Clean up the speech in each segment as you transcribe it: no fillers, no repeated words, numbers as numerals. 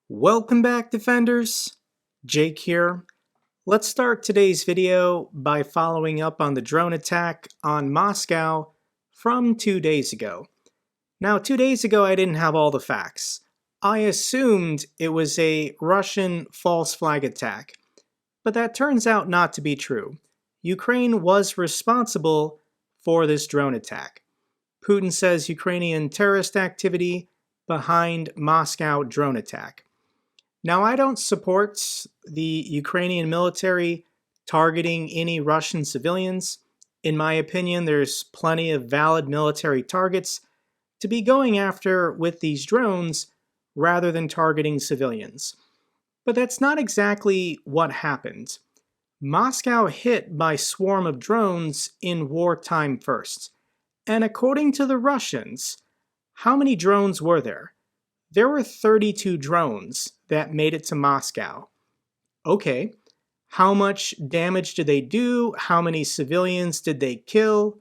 Welcome back, Defenders. Jake here. Let's start today's video by following up on the drone attack on Moscow from 2 days ago. Now, 2 days ago, I didn't have all the facts. I assumed it was a Russian false flag attack, but that turns out not to be true. Ukraine was responsible for this drone attack. Putin says Ukrainian terrorist activity behind Moscow drone attack. Now, I don't support the Ukrainian military targeting any Russian civilians. In my opinion, there's plenty of valid military targets to be going after with these drones rather than targeting civilians. But that's not exactly what happened. Moscow hit by swarm of drones in wartime first. And according to the Russians, how many drones were there? There were 32 drones that made it to Moscow. Okay, how much damage did they do? How many civilians did they kill?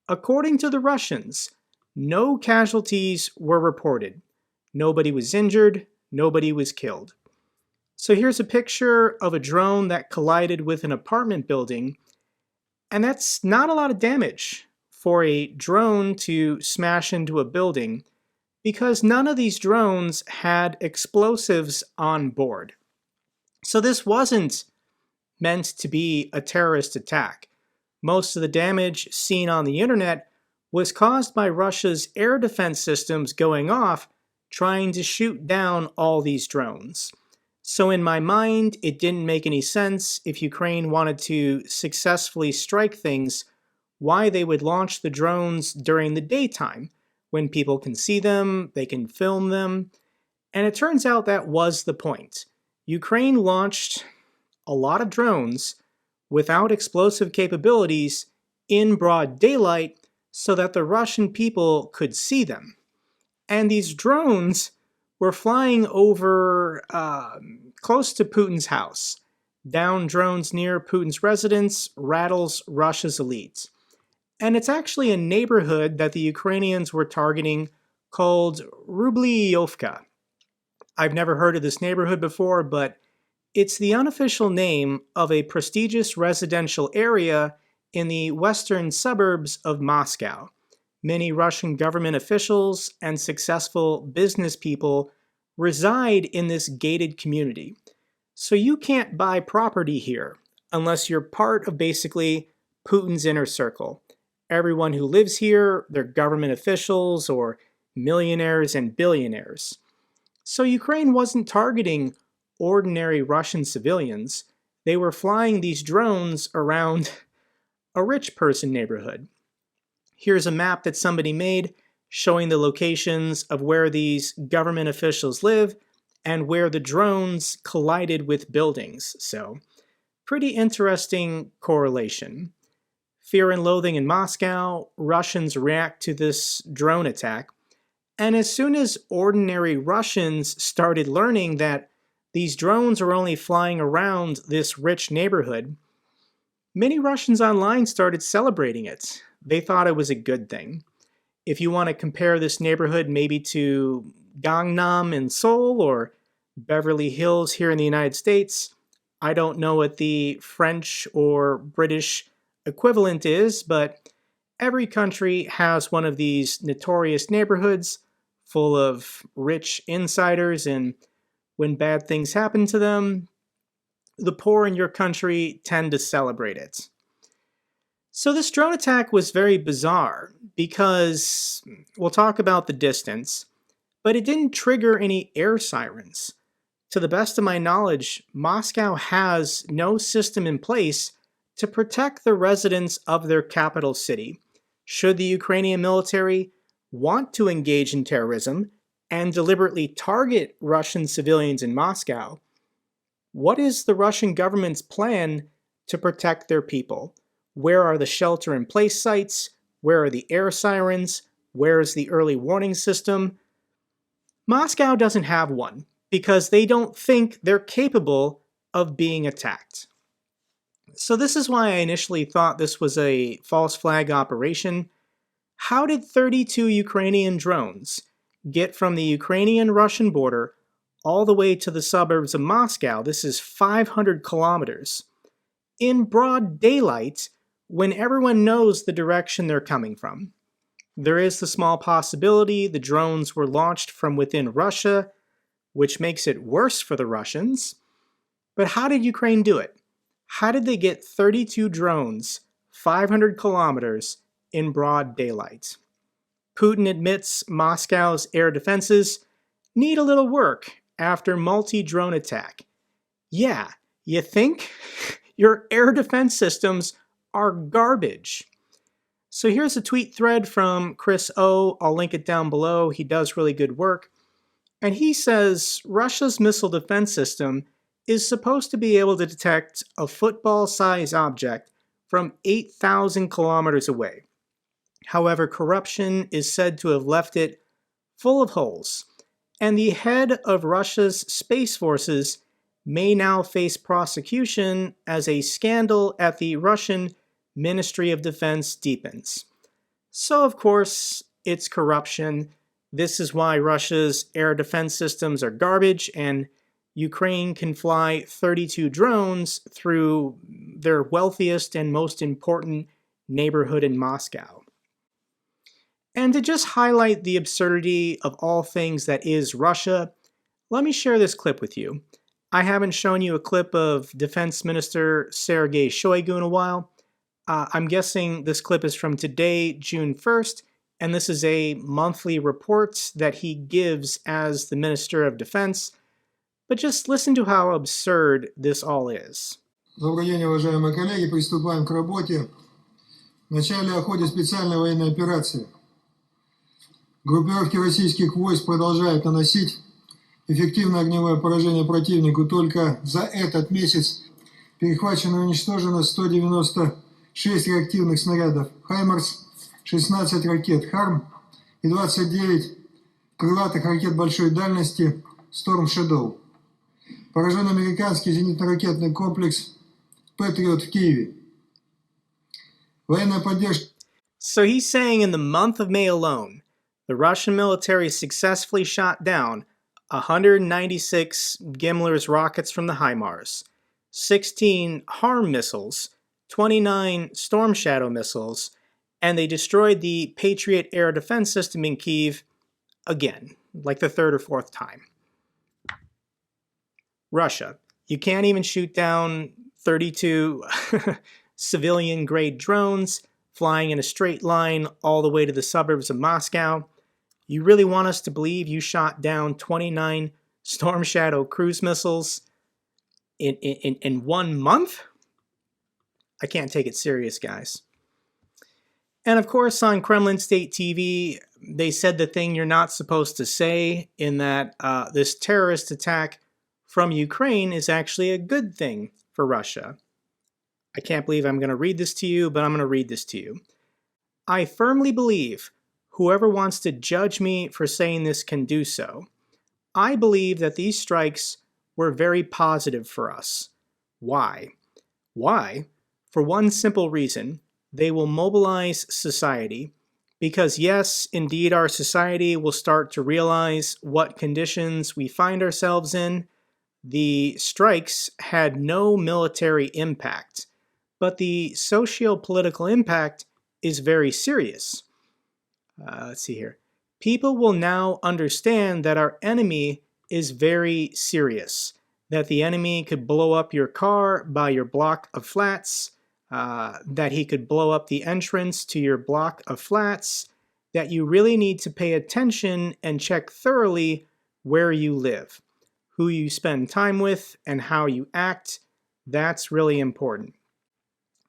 According to the Russians, no casualties were reported. Nobody was injured, nobody was killed. So here's a picture of a drone that collided with an apartment building, and that's not a lot of damage for a drone to smash into a building, because none of these drones had explosives on board. So this wasn't meant to be a terrorist attack. Most of the damage seen on the internet was caused by Russia's air defense systems going off, trying to shoot down all these drones. So in my mind, it didn't make any sense if Ukraine wanted to successfully strike things, why they would launch the drones during the daytime, when people can see them, they can film them. And it turns out that was the point. Ukraine launched a lot of drones without explosive capabilities in broad daylight so that the Russian people could see them. And these drones were flying over close to Putin's house. Down drones near Putin's residence rattles Russia's elite. And it's actually a neighborhood that the Ukrainians were targeting called Rublievka. I've never heard of this neighborhood before, but it's the unofficial name of a prestigious residential area in the western suburbs of Moscow. Many Russian government officials and successful business people reside in this gated community. So you can't buy property here unless you're part of basically Putin's inner circle. Everyone who lives here, they're government officials or millionaires and billionaires. So Ukraine wasn't targeting ordinary Russian civilians. They were flying these drones around a rich person neighborhood. Here's a map that somebody made showing the locations of where these government officials live and where the drones collided with buildings. So, pretty interesting correlation. Fear and loathing in Moscow, Russians react to this drone attack, and as soon as ordinary Russians started learning that these drones are only flying around this rich neighborhood, many Russians online started celebrating it. They thought it was a good thing. If you want to compare this neighborhood maybe to Gangnam in Seoul or Beverly Hills here in the United States, I don't know what the French or British equivalent is, but every country has one of these notorious neighborhoods full of rich insiders, and when bad things happen to them, the poor in your country tend to celebrate it. So this drone attack was very bizarre because we'll talk about the distance, but it didn't trigger any air sirens. To the best of my knowledge, Moscow has no system in place to protect the residents of their capital city. Should the Ukrainian military want to engage in terrorism and deliberately target Russian civilians in Moscow, what is the Russian government's plan to protect their people? Where are the shelter-in-place sites? Where are the air sirens? Where is the early warning system? Moscow doesn't have one because they don't think they're capable of being attacked. So this is why I initially thought this was a false flag operation. How did 32 Ukrainian drones get from the Ukrainian-Russian border all the way to the suburbs of Moscow. This is 500 kilometers. In broad daylight, when everyone knows the direction they're coming from. There is the small possibility the drones were launched from within Russia, which makes it worse for the Russians. But how did Ukraine do it? How did they get 32 drones 500 kilometers in broad daylight? Putin admits Moscow's air defenses need a little work after multi-drone attack. Yeah, you think? Your air defense systems are garbage. So here's a tweet thread from Chris O. I'll link it down below. He does really good work. And he says Russia's missile defense system is supposed to be able to detect a football-sized object from 8,000 kilometers away. However, corruption is said to have left it full of holes. And the head of Russia's space forces may now face prosecution as a scandal at the Russian Ministry of Defense deepens. So, of course, it's corruption. This is why Russia's air defense systems are garbage, and Ukraine can fly 32 drones through their wealthiest and most important neighborhood in Moscow. And to just highlight the absurdity of all things that is Russia, let me share this clip with you. I haven't shown you a clip of Defense Minister Sergei Shoigu in a while. I'm guessing this clip is from today, June 1st, and this is a monthly report that he gives as the Minister of Defense. But just listen to how absurd this all is. Добрый день, уважаемые коллеги. Приступаем к работе. В начале о ходе специальной военной операции. Группировки российских войск продолжают наносить эффективное огневое поражение противнику. Только за этот месяц перехвачено и уничтожено 196 реактивных снарядов «Хаймарс», 16 ракет «Харм» и 29 крылатых ракет большой дальности «Storm Shadow». Поражен американский зенитно-ракетный комплекс «Патриот» в Киеве. Военная поддержка. So he's saying in the month of May alone, the Russian military successfully shot down 196 Gimler's rockets from the HIMARS, 16 HARM missiles, 29 Storm Shadow missiles, and they destroyed the Patriot air defense system in Kyiv again, like the third or fourth time. Russia, you can't even shoot down 32 civilian-grade drones flying in a straight line all the way to the suburbs of Moscow. You really want us to believe you shot down 29 Storm Shadow cruise missiles in 1 month? I can't take it serious, guys. And of course, on Kremlin State TV, they said the thing you're not supposed to say, in that this terrorist attack from Ukraine is actually a good thing for Russia. I can't believe I'm going to read this to you, but I'm going to read this to you. I firmly believe whoever wants to judge me for saying this can do so. I believe that these strikes were very positive for us. Why? Why? For one simple reason. They will mobilize society. Because yes, indeed, our society will start to realize what conditions we find ourselves in. The strikes had no military impact, but the socio-political impact is very serious. Let's see here. People will now understand that our enemy is very serious, that the enemy could blow up your car by your block of flats, that he could blow up the entrance to your block of flats, that you really need to pay attention and check thoroughly where you live. Who you spend time with, and how you act, that's really important.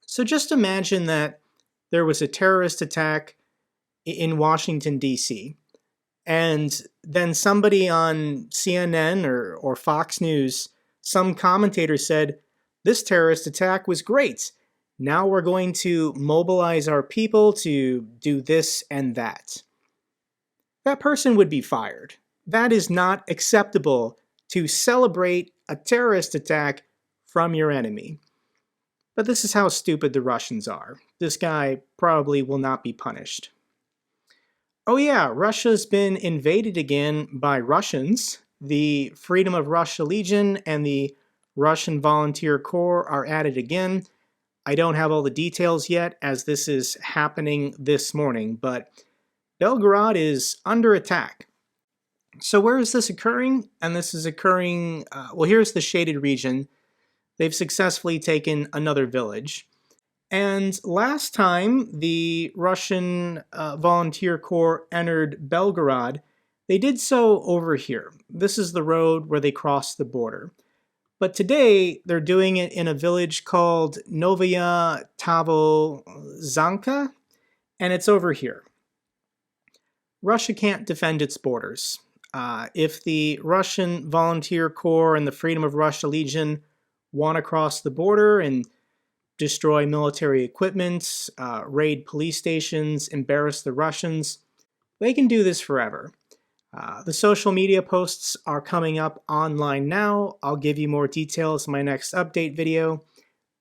So just imagine that there was a terrorist attack in Washington, D.C., and then somebody on CNN or Fox News, some commentator said, this terrorist attack was great. Now we're going to mobilize our people to do this and that. That person would be fired. That is not acceptable to celebrate a terrorist attack from your enemy. But this is how stupid the Russians are. This guy probably will not be punished. Oh yeah, Russia's been invaded again by Russians. the Freedom of Russia Legion and the Russian Volunteer Corps are at it again. I don't have all the details yet, as this is happening this morning, but Belgorod is under attack. So where is this occurring? And this is occurring, well, here's the shaded region. They've successfully taken another village. And last time the Russian Volunteer Corps entered Belgorod, they did so over here. This is the road where they crossed the border. But today, they're doing it in a village called Novaya Tavozanka, and it's over here. Russia can't defend its borders. If the Russian Volunteer Corps and the Freedom of Russia Legion want to cross the border and destroy military equipment, raid police stations, embarrass the Russians, they can do this forever. The social media posts are coming up online now. I'll give you more details in my next update video,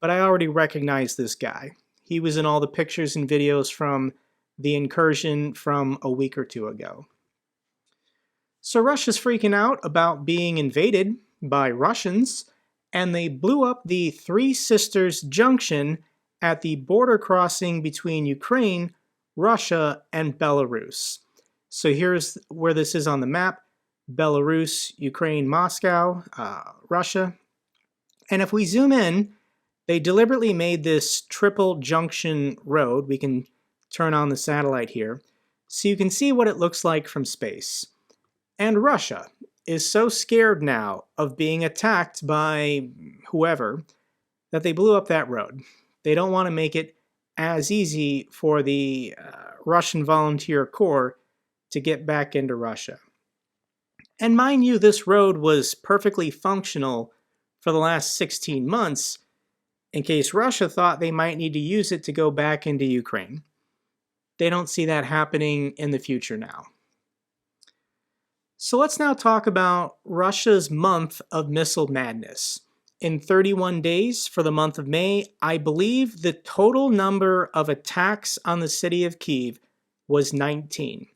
but I already recognize this guy. He was in all the pictures and videos from the incursion from a week or two ago. So Russia's freaking out about being invaded by Russians, and they blew up the Three Sisters Junction at the border crossing between Ukraine, Russia, and Belarus. So here's where this is on the map: Belarus, Ukraine, Moscow, Russia. And if we zoom in, they deliberately made this triple junction road. We can turn on the satellite here, so you can see what it looks like from space. And Russia is so scared now of being attacked by whoever that they blew up that road. They don't want to make it as easy for the Russian Volunteer Corps to get back into Russia. And mind you, this road was perfectly functional for the last 16 months in case Russia thought they might need to use it to go back into Ukraine. They don't see that happening in the future now. So let's now talk about Russia's month of missile madness. In 31 days for the month of May, I believe the total number of attacks on the city of Kyiv was 19.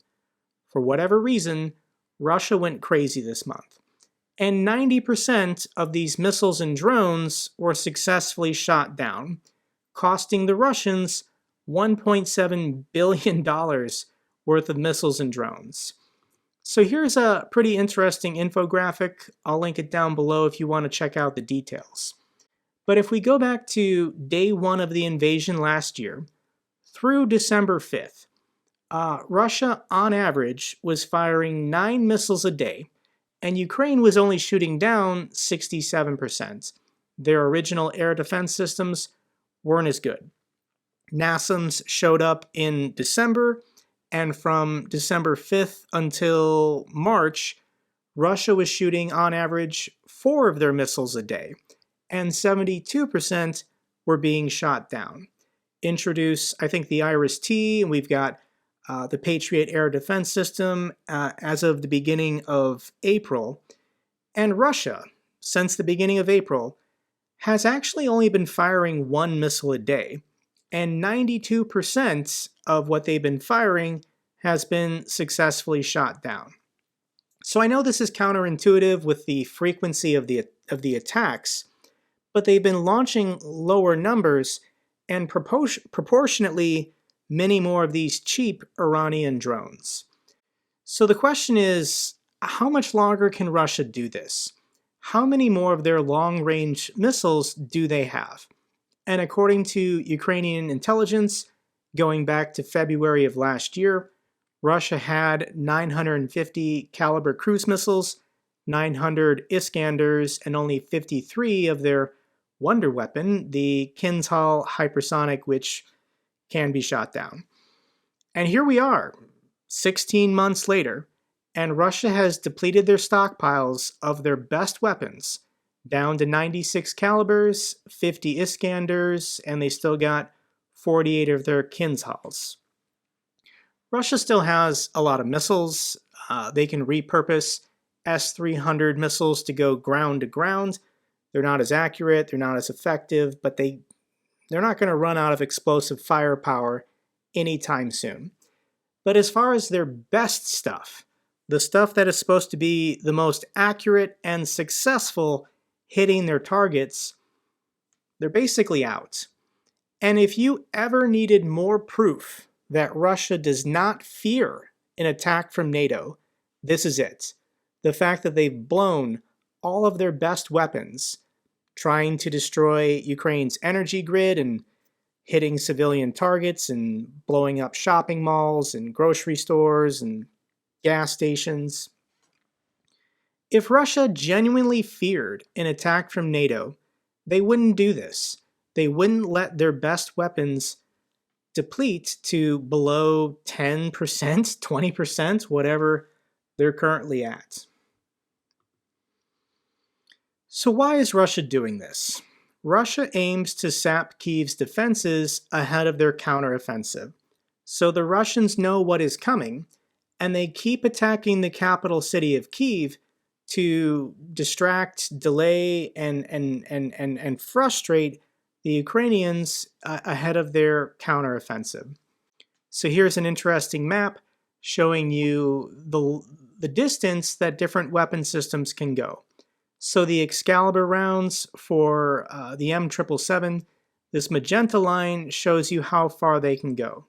For whatever reason, Russia went crazy this month. And 90% of these missiles and drones were successfully shot down, costing the Russians $1.7 billion worth of missiles and drones. So here's a pretty interesting infographic. I'll link it down below if you want to check out the details. But if we go back to day one of the invasion last year, through December 5th, Russia, on average, was firing 9 missiles a day, and Ukraine was only shooting down 67%. Their original air defense systems weren't as good. NASAMS showed up in December, and from December 5th until March, Russia was shooting, on average, 4 of their missiles a day, and 72% were being shot down. Introduce, I think, the Iris-T, and we've got the Patriot air defense system as of the beginning of April. And Russia, since the beginning of April, has actually only been firing 1 missile a day. And 92% of what they've been firing has been successfully shot down. So I know this is counterintuitive with the frequency of the attacks, but they've been launching lower numbers and proportionately many more of these cheap Iranian drones. So the question is, how much longer can Russia do this? How many more of their long-range missiles do they have? And according to Ukrainian intelligence, going back to February of last year, Russia had 950 caliber cruise missiles, 900 Iskanders, and only 53 of their wonder weapon, the Kinzhal hypersonic, which can be shot down. And here we are, 16 months later, and Russia has depleted their stockpiles of their best weapons, down to 96 calibers, 50 Iskanders, and they still got 48 of their Kinzhals. Russia still has a lot of missiles. They can repurpose S-300 missiles to go ground to ground. They're not as accurate, they're not as effective, but they're not going to run out of explosive firepower anytime soon. But as far as their best stuff, the stuff that is supposed to be the most accurate and successful hitting their targets, they're basically out. And if you ever needed more proof that Russia does not fear an attack from NATO, this is it. The fact that they've blown all of their best weapons, trying to destroy Ukraine's energy grid and hitting civilian targets and blowing up shopping malls and grocery stores and gas stations. If Russia genuinely feared an attack from NATO, they wouldn't do this. They wouldn't let their best weapons deplete to below 10%, 20%, whatever they're currently at. So why is Russia doing this? Russia aims to sap Kyiv's defenses ahead of their counteroffensive. So the Russians know what is coming, and they keep attacking the capital city of Kyiv to distract, delay, and frustrate the Ukrainians ahead of their counteroffensive. So here's an interesting map showing you the distance that different weapon systems can go. So the Excalibur rounds for the M777, this magenta line shows you how far they can go.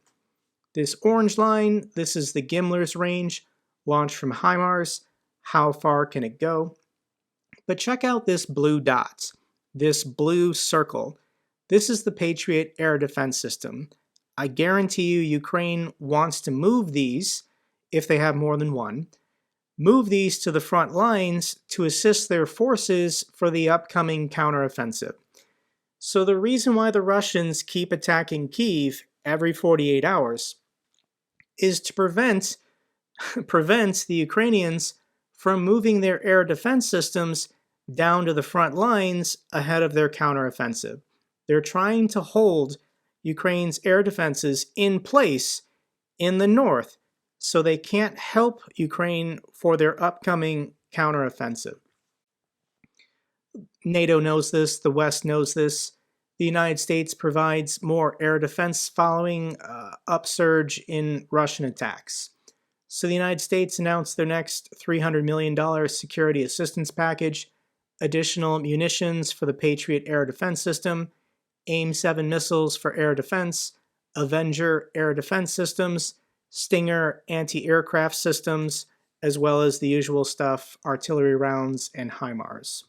This orange line, this is the Gimler's range, launched from HIMARS. How far can it go? But check out this blue dot, this blue circle. This is the Patriot air defense system. I guarantee you Ukraine wants to move these, if they have more than one, move these to the front lines to assist their forces for the upcoming counteroffensive. So the reason why the Russians keep attacking Kyiv every 48 hours is to prevent the Ukrainians from moving their air defense systems down to the front lines ahead of their counteroffensive. They're trying to hold Ukraine's air defenses in place in the north, so they can't help Ukraine for their upcoming counteroffensive. NATO knows this, the West knows this. The United States provides more air defense following upsurge in Russian attacks. So the United States announced their next $300 million security assistance package, additional munitions for the Patriot air defense system, AIM-7 missiles for air defense, Avenger air defense systems, Stinger anti-aircraft systems, as well as the usual stuff, artillery rounds and HIMARS.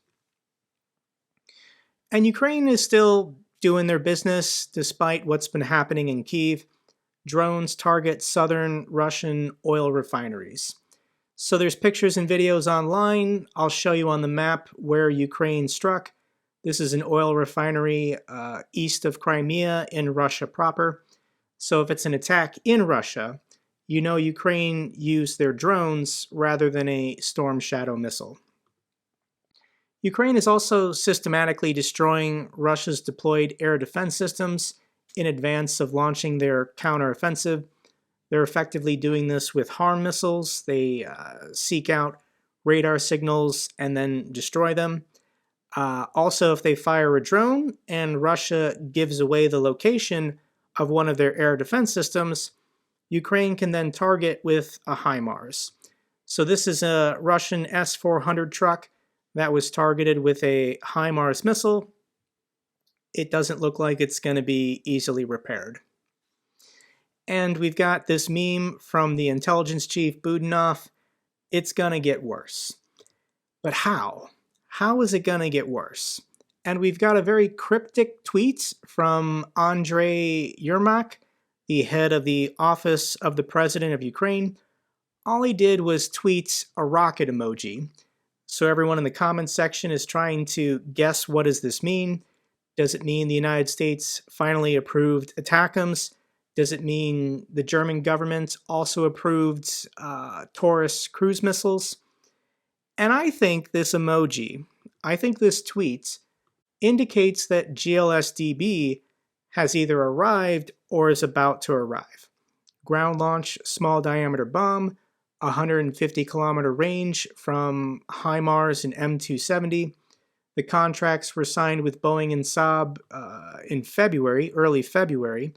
And Ukraine is still doing their business despite what's been happening in Kyiv. Drones target southern Russian oil refineries. So there's pictures and videos online. I'll show you on the map where Ukraine struck. This is an oil refinery east of Crimea in Russia proper. So if it's an attack in Russia, you know Ukraine used their drones rather than a Storm Shadow missile. Ukraine is also systematically destroying Russia's deployed air defense systems in advance of launching their counteroffensive. They're effectively doing this with HARM missiles. They seek out radar signals and then destroy them. Also, if they fire a drone and Russia gives away the location of one of their air defense systems, Ukraine can then target with a HIMARS. So this is a Russian S-400 truck that was targeted with a HIMARS missile. It doesn't look like it's going to be easily repaired. And we've got this meme from the intelligence chief Budanov. It's going to get worse. But how? How is it going to get worse? And we've got a very cryptic tweet from Andrei Yermak, the head of the Office of the President of Ukraine. All he did was tweet a rocket emoji. So everyone in the comments section is trying to guess, what does this mean? Does it mean the United States finally approved ATACMS? Does it mean the German government also approved Taurus cruise missiles? And I think this emoji, this tweet, indicates that GLSDB has either arrived or is about to arrive. Ground launch, small diameter bomb, 150 kilometer range from HIMARS and M270. The contracts were signed with Boeing and Saab in February, early February,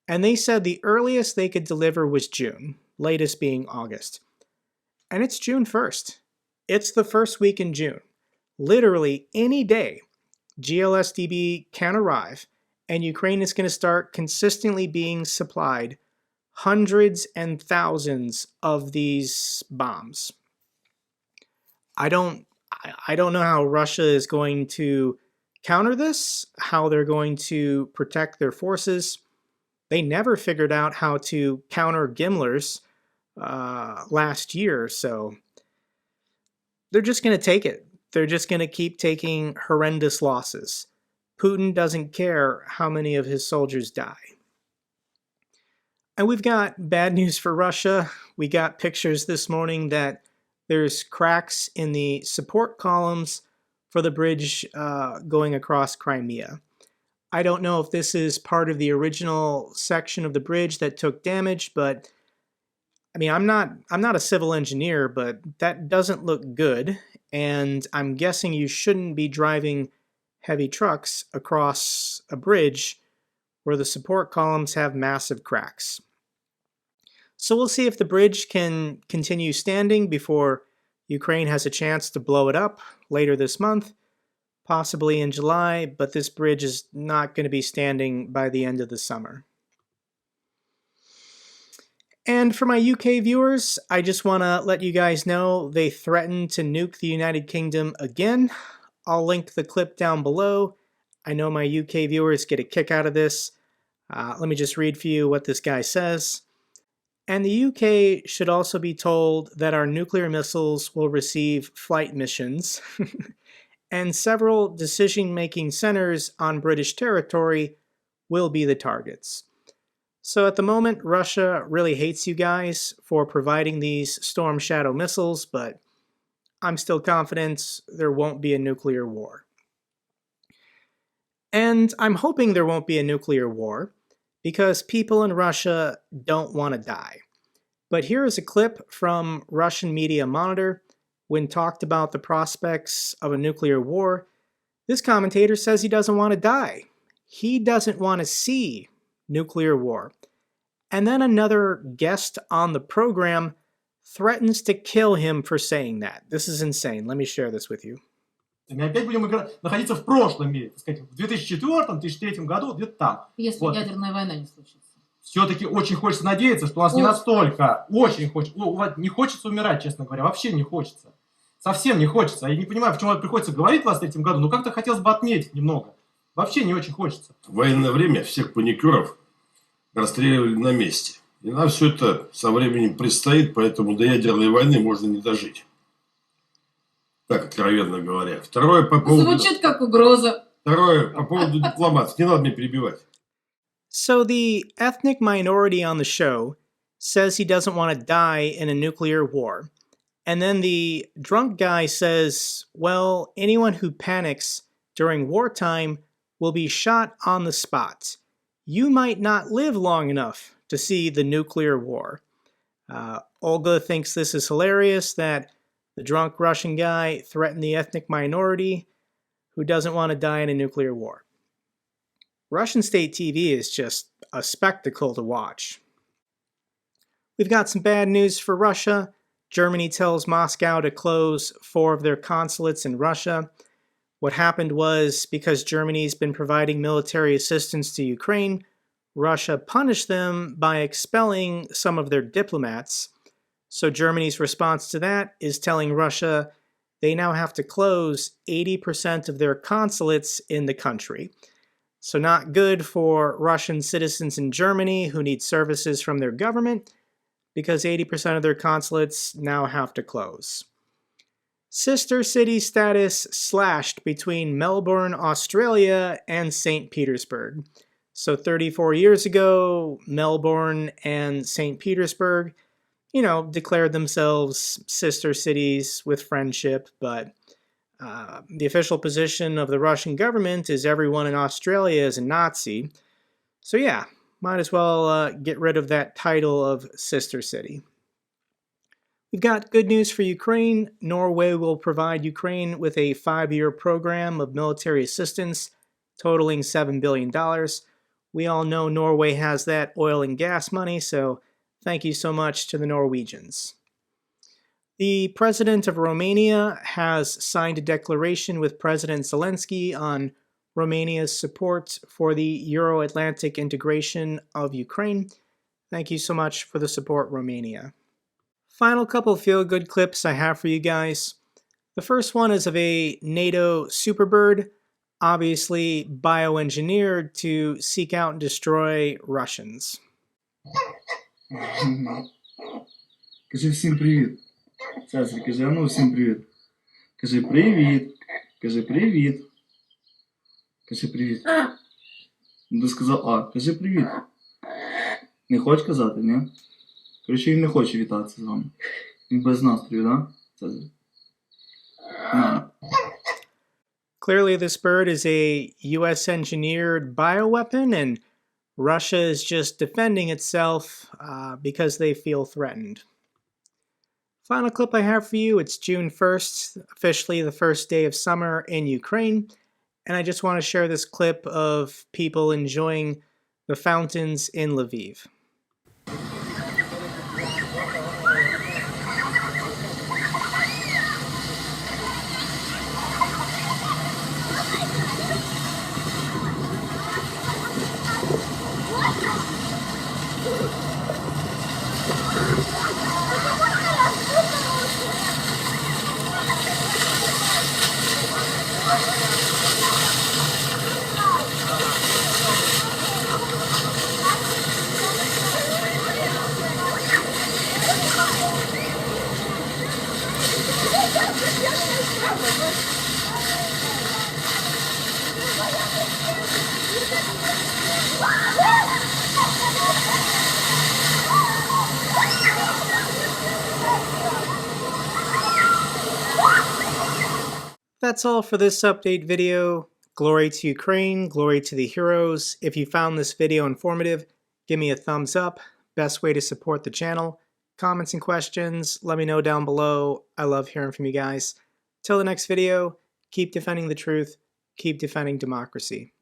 and they said the earliest they could deliver was June, latest being August. And it's June 1st. It's the first week in June. Literally any day, GLSDB can arrive, and Ukraine is going to start consistently being supplied hundreds and thousands of these bombs. I don't know how Russia is going to counter this, how they're going to protect their forces. They never figured out how to counter Gimlers last year, so they're just going to take it. They're just going to keep taking horrendous losses. Putin doesn't care how many of his soldiers die. And we've got bad news for Russia. We got pictures this morning that there's cracks in the support columns for the bridge going across Crimea. I don't know if this is part of the original section of the bridge that took damage, but I mean, I'm not a civil engineer, but that doesn't look good, and I'm guessing you shouldn't be driving heavy trucks across a bridge where the support columns have massive cracks. So we'll see if the bridge can continue standing before Ukraine has a chance to blow it up later this month, possibly in July, but this bridge is not going to be standing by the end of the summer. And for my UK viewers, I just want to let you guys know they threatened to nuke the United Kingdom again. I'll link the clip down below. I know my UK viewers get a kick out of this. Let me just read for you what this guy says. And the UK should also be told that our nuclear missiles will receive flight missions, and several decision-making centers on British territory will be the targets. So at the moment, Russia really hates you guys for providing these Storm Shadow missiles, but I'm still confident there won't be a nuclear war. And I'm hoping there won't be a nuclear war because people in Russia don't want to die. But here is a clip from Russian Media Monitor when talked about the prospects of a nuclear war. This commentator says he doesn't want to die. He doesn't want to see nuclear war. And then another guest on the program threatens to kill him for saying that. This is insane. Let me share this with you. Мы опять будем находиться в прошлом мире, так сказать, в 2004-2003 году, где-то там. Если вот. Ядерная война не случится. Все-таки очень хочется надеяться, что у нас не настолько. Очень хочется. Не хочется умирать, честно говоря. Вообще не хочется. Совсем не хочется. Я не понимаю, почему это приходится говорить в 2023 году, но как-то хотелось бы отметить немного. Вообще не очень хочется. В военное время всех паникеров расстреливали на месте. И нам все это со временем предстоит, поэтому до ядерной войны можно не дожить. Так, откровенно говоря. Второе по поводу... Звучит как угроза. Второе по поводу дипломатов. Не надо меня перебивать. So the ethnic minority on the show says he doesn't want to die in a nuclear war. And then the drunk guy says, well, anyone who panics during wartime will be shot on the spot. You might not live long enough to see the nuclear war. Olga thinks this is hilarious that the drunk Russian guy threatened the ethnic minority who doesn't want to die in a nuclear war. Russian State TV is just a spectacle to watch. We've got some bad news for Russia. Germany tells Moscow to close 4 of their consulates in Russia. What happened was, because Germany's been providing military assistance to Ukraine, Russia punished them by expelling some of their diplomats. So Germany's response to that is telling Russia they now have to close 80% of their consulates in the country. So not good for Russian citizens in Germany who need services from their government, because 80% of their consulates now have to close. Sister city status slashed between Melbourne, Australia and St. Petersburg. So 34 years ago, Melbourne and St. Petersburg, declared themselves sister cities with friendship, but the official position of the Russian government is everyone in Australia is a Nazi. So yeah, might as well get rid of that title of sister city. We've got good news for Ukraine. Norway will provide Ukraine with a 5-year program of military assistance totaling $7 billion. We all know Norway has that oil and gas money, so thank you so much to the Norwegians. The president of Romania has signed a declaration with President Zelensky on Romania's support for the Euro-Atlantic integration of Ukraine. Thank you so much for the support, Romania. Final couple feel-good clips I have for you guys. The first one is of a NATO superbird, obviously bioengineered to seek out and destroy Russians. Кажи всім привіт. Цезарь, кажи, а ну всім привіт. Кажи привіт. Кажи привіт. Кажи привіт. Ну, ти сказав А. Кажи привіт. Не хочеш казати, ні? Коротше, він не хоче вітатися з вами. Він без настрою, да? Цезарь? Clearly, this bird is a US-engineered bioweapon, and Russia is just defending itself because they feel threatened. Final clip I have for you, it's June 1st, officially the first day of summer in Ukraine, and I just want to share this clip of people enjoying the fountains in Lviv. That's all for this update video. Glory to Ukraine, glory to the heroes. If you found this video informative, give me a thumbs up. Best way to support the channel. Comments and questions, let me know down below. I love hearing from you guys. Till the next video, keep defending the truth, keep defending democracy.